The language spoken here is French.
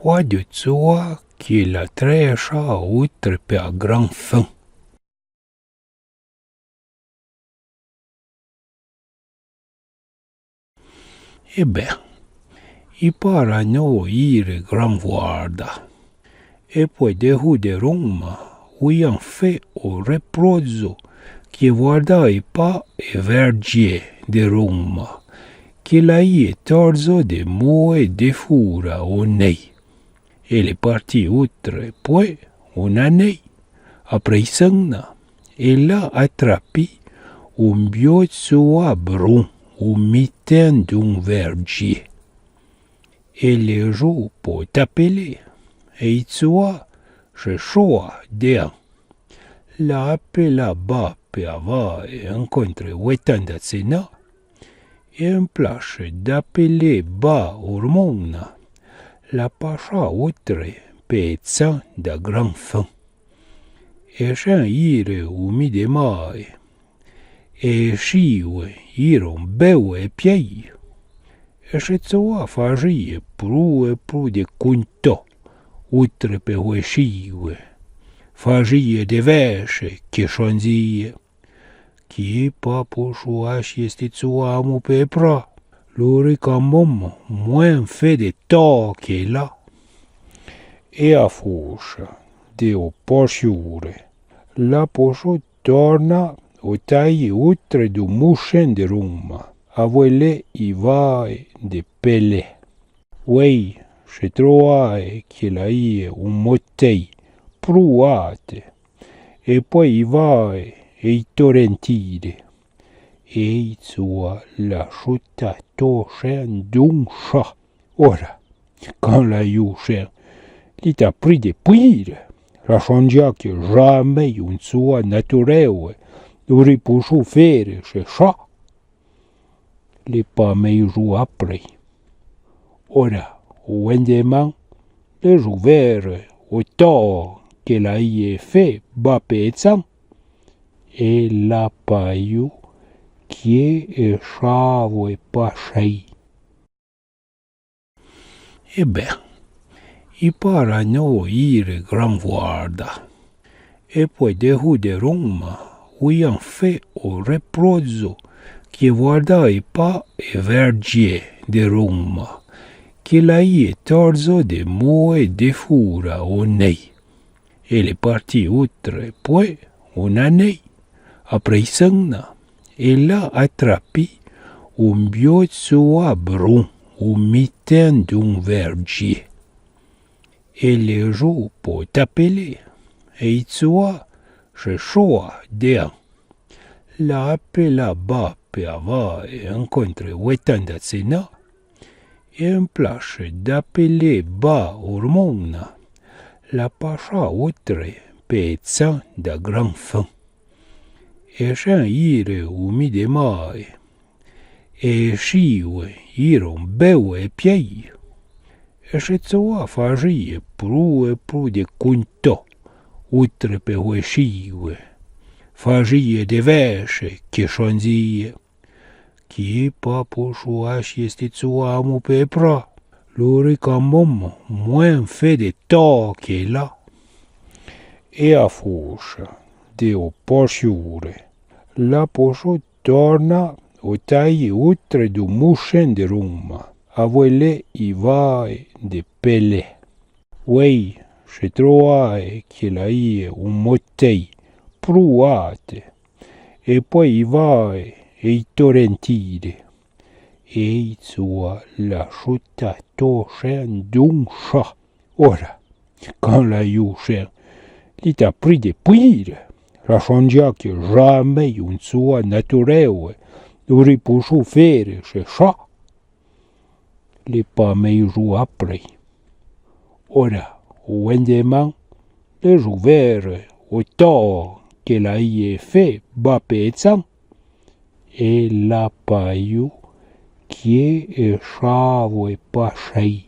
roi de Tsoa qui la trecha outre per grand fin. E beh, i parano ire gran guarda, e poi dehu de Roma, uian fe o reprozzo, che guardai pa e vergie de Roma, che la ie torzo de moe de fura o nei, e le parti outre poi un anei, apre sangna, e la attrapi un biozzo a brun, au mitten d'un vergier. Et les jours pour t'appeler, et il soit, je choix d'un. La appela bas per avoir et rencontre wettanda cena, et un place d'appeler bas hormona, la pacha outre pezza da grand fin. Et j'en ire ou mi de mai, e sciue iron beu e piei, e se zoa fagie pru de cunto, outre pe ue sciue, fagie de vesce che chanzie, chi pa poșuași este zoamu pe pra, lori ca mommo, muen fe de to che la, e a fuscia, de o posiure, la poșo torna o tai outre du mushen de Roma, avole i vai de pele. Wei, se troae che la ie un mottei pruate, e poi i vai e i torrentide, e i sua la città toshen d'un scià. Ora, quand la iushen, li t'ha pris de puire, rachangia che jamais un sua natureue, uri poșu fere se șa, le pa mei ju apre. Ora, o endeman, le ju vere o to che la ie fe ba pețam, e la paiu che e șavo e pașei. E beh, i parano ire gran guarda, e poi dehu de Roma, uian fe o reprozzo, che guardai pa e vergie de Roma, che la ie torzo de moe de fura o nei, e le parti outre poi un anei, apre sangna, e la attrapi un biozzo a brun, au mitten d'un vergier. Et les jours pour t'appeler, et il soit, je choix d'un. La appela bas per avoir et rencontre wettanda cena, et un place d'appeler bas hormona, la pacha outre pezza da grand fin. E j'en ire ou mi de mai, e sciue iron beu e piei, e se zoa fagie pru de cunto, outre pe ue sciue, fagie de vesce che chanzie, chi pa poșuași este zoamu pe pra, lori ca mommo, muen fe de to che la, e a fuscia, de o posiure, la poșo torna o tai outre du mushen de Roma, avole i vai de pele. Wei, se troae che la ie un mottei pruate, e poi i vai e i torrentide, e i sua la città toshen d'un scià. Ora, quand la iushen, li t'ha pris de puire, rachangia che jamais un sua natureue, uri poșu fere se șa, le pa mei ju apre. Ora, o endeman, le ju vere o to che la ie fe ba pețam, e la paiu che e șavo e pașei.